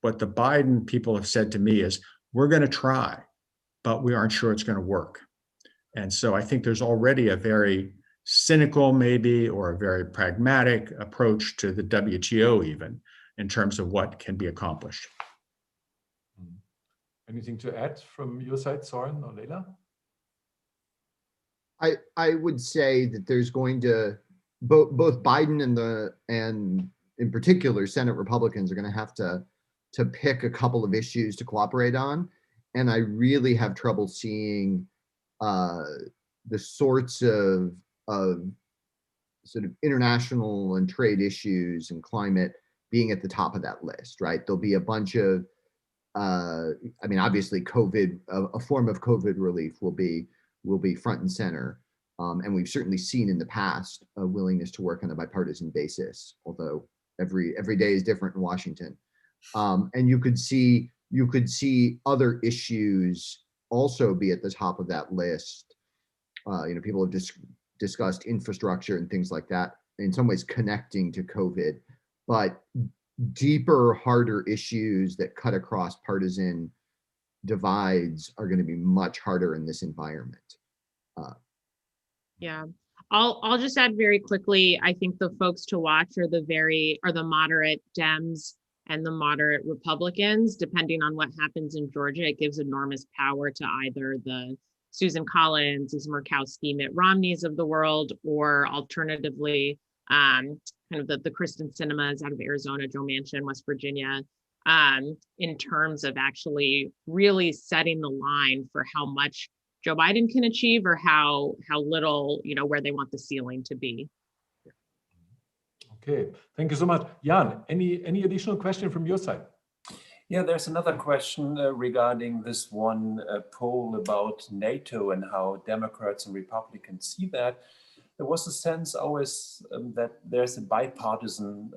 what the Biden people have said to me is, we're going to try, but we aren't sure it's going to work. And so I think there's already a very cynical, maybe, or a very pragmatic approach to the WTO, even in terms of what can be accomplished. Anything to add from your side, Soren or Leila? I would say that there's going to both Biden and in particular Senate Republicans are going to have to pick a couple of issues to cooperate on, and I really have trouble seeing the sorts of sort of international and trade issues and climate being at the top of that list. Right? There'll be a bunch of I mean, obviously, COVID, a form of COVID relief will be front and center. And we've certainly seen in the past a willingness to work on a bipartisan basis, although every day is different in Washington. And you could see other issues also be at the top of that list. People have discussed infrastructure and things like that, in some ways connecting to COVID, but deeper, harder issues that cut across partisan divides are going to be much harder in this environment. Yeah. I'll just add very quickly, I think the folks to watch are the moderate Dems and the moderate Republicans. Depending on what happens in Georgia, it gives enormous power to either the Susan Collins, Murkowski, Mitt Romneys of the world, or alternatively, kind of the Kristen Sinemas out of Arizona, Joe Manchin, West Virginia, in terms of actually really setting the line for how much Joe Biden can achieve, or how little, where they want the ceiling to be. Okay, thank you so much. Jan, any additional question from your side? Yeah, there's another question regarding this one poll about NATO and how Democrats and Republicans see that. There was a sense always that there's a bipartisan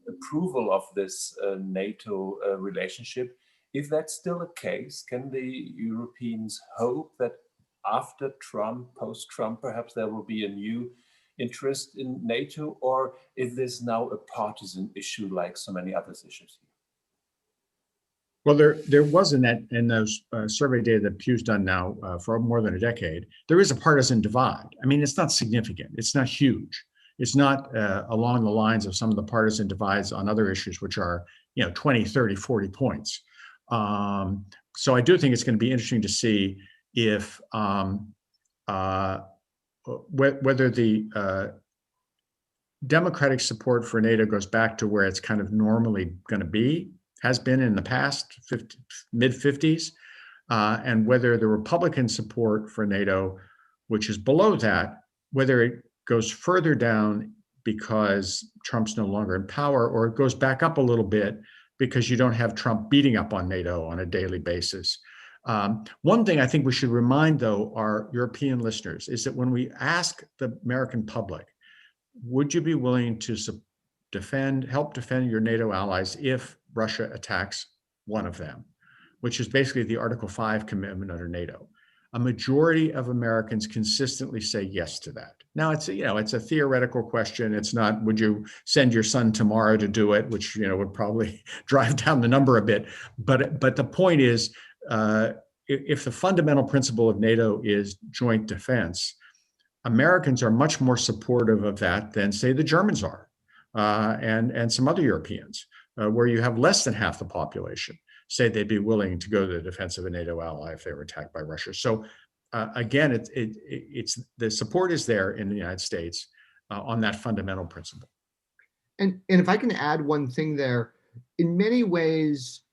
approval of this NATO relationship. If that's still the case, can the Europeans hope that after Trump, post-Trump, perhaps there will be a new interest in NATO, or is this now a partisan issue like so many other issues? Well, there was in those survey data that Pew's done now for more than a decade, there is a partisan divide. I mean, it's not significant. It's not huge. It's not along the lines of some of the partisan divides on other issues, which are 20, 30, 40 points. So I do think it's going to be interesting to see if whether the Democratic support for NATO goes back to where it's kind of normally going to be, has been in the past, mid-50s, and whether the Republican support for NATO, which is below that, whether it goes further down because Trump's no longer in power, or it goes back up a little bit because you don't have Trump beating up on NATO on a daily basis. One thing I think we should remind, though, our European listeners is that when we ask the American public, would you be willing to help defend your NATO allies if Russia attacks one of them, which is basically the Article 5 commitment under NATO? A majority of Americans consistently say yes to that. Now, it's a theoretical question. It's not, would you send your son tomorrow to do it, which would probably drive down the number a bit. But the point is, if the fundamental principle of NATO is joint defense, Americans are much more supportive of that than, say, the Germans are, and some other Europeans, where you have less than half the population say they'd be willing to go to the defense of a NATO ally if they were attacked by Russia. So again, it's the support is there in the United States on that fundamental principle. And if I can add one thing there, in many ways,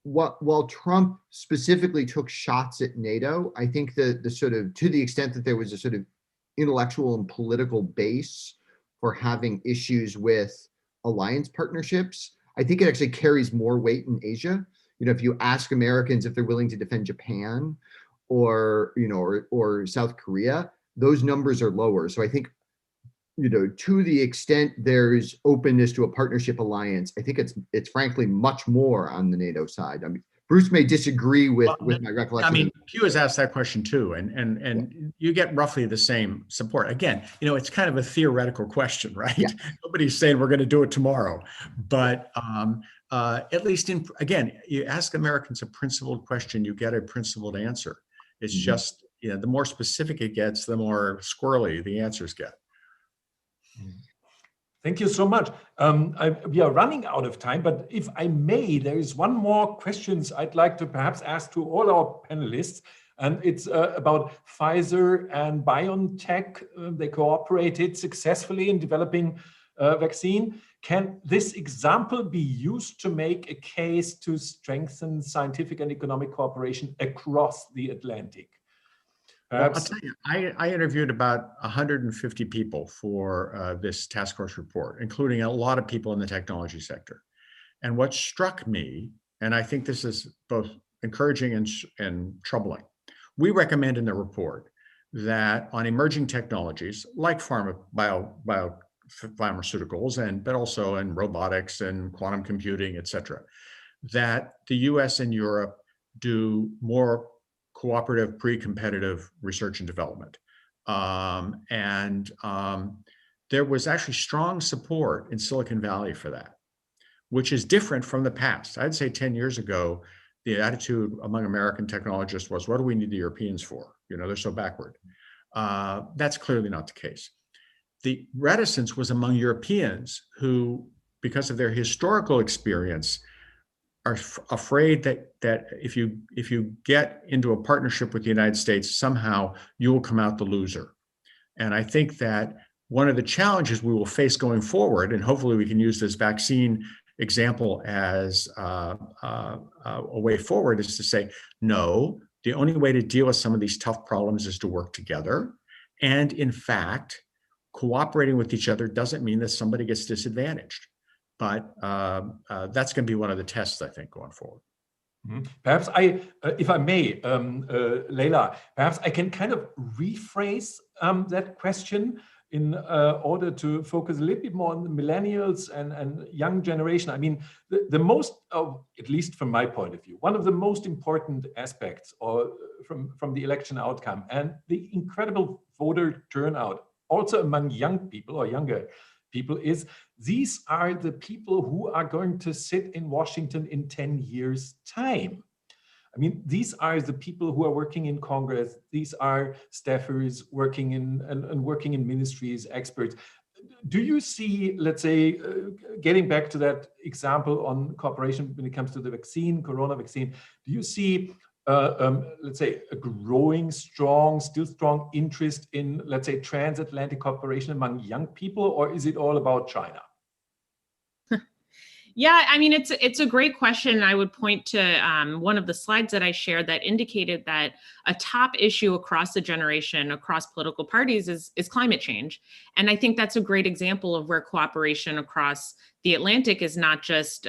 while Trump specifically took shots at NATO, I think the sort of, to the extent that there was a sort of intellectual and political base for having issues with alliance partnerships, I think it actually carries more weight in Asia. If you ask Americans if they're willing to defend Japan or South Korea, those numbers are lower. So I think, to the extent there's openness to a partnership alliance, I think it's frankly much more on the NATO side. I mean, Bruce may disagree with my recollection. I mean, Pew has asked that question too, and you get roughly the same support. Again, it's kind of a theoretical question, right? Yeah. Nobody's saying we're going to do it tomorrow, but at least again, you ask Americans a principled question, you get a principled answer. It's just, the more specific it gets, the more squirrely the answers get. Thank you so much. We are running out of time, but if I may, there is one more question I'd like to perhaps ask to all our panelists, and it's about Pfizer and BioNTech. They cooperated successfully in developing a vaccine. Can this example be used to make a case to strengthen scientific and economic cooperation across the Atlantic? Well, I'll tell you, I interviewed about 150 people for this task force report, including a lot of people in the technology sector. And what struck me, and I think this is both encouraging and troubling, we recommend in the report that on emerging technologies like biopharmaceuticals, but also in robotics and quantum computing, et cetera, that the US and Europe do more cooperative, pre-competitive research and development. There was actually strong support in Silicon Valley for that, which is different from the past. I'd say 10 years ago, the attitude among American technologists was, what do we need the Europeans for? They're so backward. That's clearly not the case. The reticence was among Europeans who, because of their historical experience, are afraid that if you get into a partnership with the United States, somehow you will come out the loser. And I think that one of the challenges we will face going forward, and hopefully we can use this vaccine example as a way forward, is to say, no, the only way to deal with some of these tough problems is to work together. And in fact, cooperating with each other doesn't mean that somebody gets disadvantaged. But that's going to be one of the tests, I think, going forward. Mm-hmm. Perhaps if I may, Leila, perhaps I can kind of rephrase that question in order to focus a little bit more on the millennials and young generation. I mean, the most, at least from my point of view, one of the most important aspects from the election outcome and the incredible voter turnout, also among young people or younger people, is these are the people who are going to sit in Washington in 10 years' time. I mean, these are the people who are working in Congress. These are staffers working in ministries, experts. Do you see, let's say, getting back to that example on cooperation when it comes to the vaccine, corona vaccine, do you see, let's say, a growing, still strong interest in, let's say, transatlantic cooperation among young people, or is it all about China? Yeah, I mean, it's a great question. I would point to one of the slides that I shared that indicated that a top issue across the generation, across political parties, is climate change. And I think that's a great example of where cooperation across the Atlantic is not just,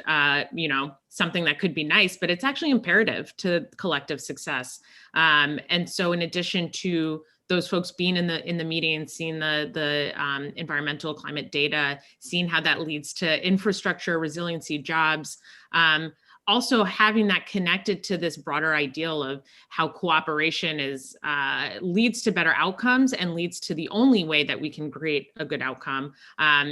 something that could be nice, but it's actually imperative to collective success. And so in addition to those folks being in the meeting, seeing the environmental climate data, seeing how that leads to infrastructure, resiliency, jobs, also having that connected to this broader ideal of how cooperation leads to better outcomes and leads to the only way that we can create a good outcome,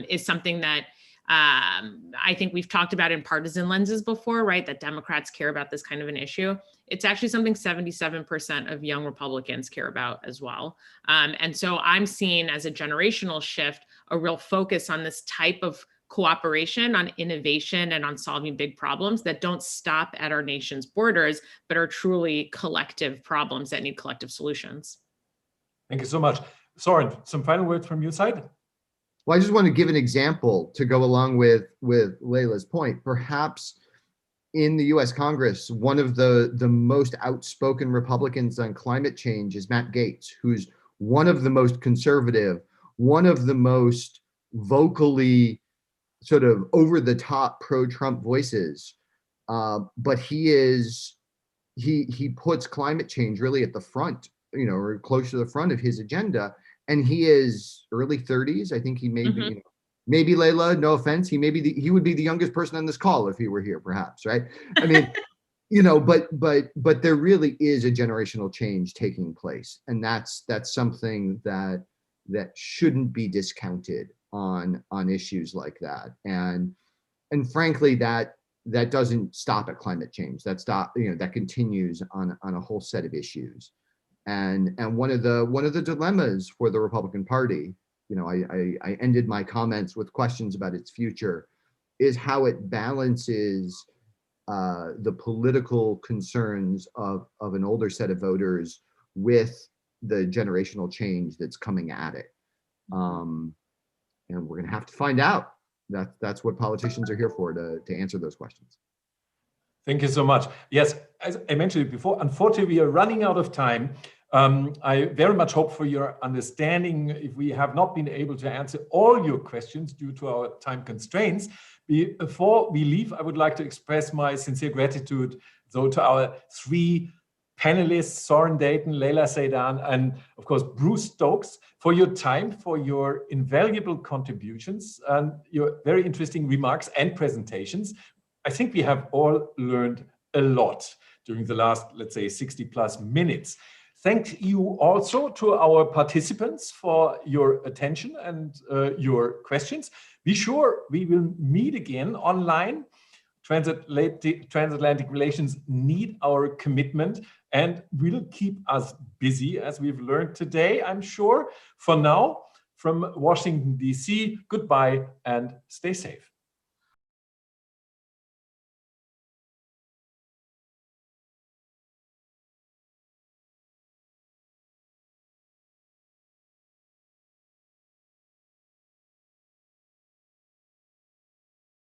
is something that I think we've talked about in partisan lenses before, right? That Democrats care about this kind of an issue. It's actually something 77% of young Republicans care about as well. And so I'm seeing, as a generational shift, a real focus on this type of cooperation, on innovation, and on solving big problems that don't stop at our nation's borders, but are truly collective problems that need collective solutions. Thank you so much. Soren, some final words from your side? Well, I just want to give an example to go along with Leila's point. Perhaps in the US Congress, one of the most outspoken Republicans on climate change is Matt Gaetz, who's one of the most conservative, one of the most vocally sort of over the top pro-Trump voices. But he puts climate change really at the front, or close to the front of his agenda. And he is early 30s. I think he may be, maybe Leila, no offense, he would be the youngest person on this call if he were here, perhaps, right? I mean, but there really is a generational change taking place, and that's something that shouldn't be discounted on issues like that. And frankly, that doesn't stop at climate change. That continues on a whole set of issues. And one of the dilemmas for the Republican Party, I ended my comments with questions about its future, is how it balances the political concerns of an older set of voters with the generational change that's coming at it. And we're going to have to find out. That's what politicians are here for, to answer those questions. Thank you so much. Yes, as I mentioned before, unfortunately, we are running out of time. I very much hope for your understanding if we have not been able to answer all your questions due to our time constraints. Before we leave, I would like to express my sincere gratitude, though, to our three panelists, Soren Dayton, Leila Seydan, and of course, Bruce Stokes, for your time, for your invaluable contributions, and your very interesting remarks and presentations. I think we have all learned a lot during the last, let's say, 60 plus minutes. Thank you also to our participants for your attention and your questions. Be sure we will meet again online. Transatlantic relations need our commitment and will keep us busy, as we've learned today, I'm sure. For now, from Washington, D.C., goodbye and stay safe.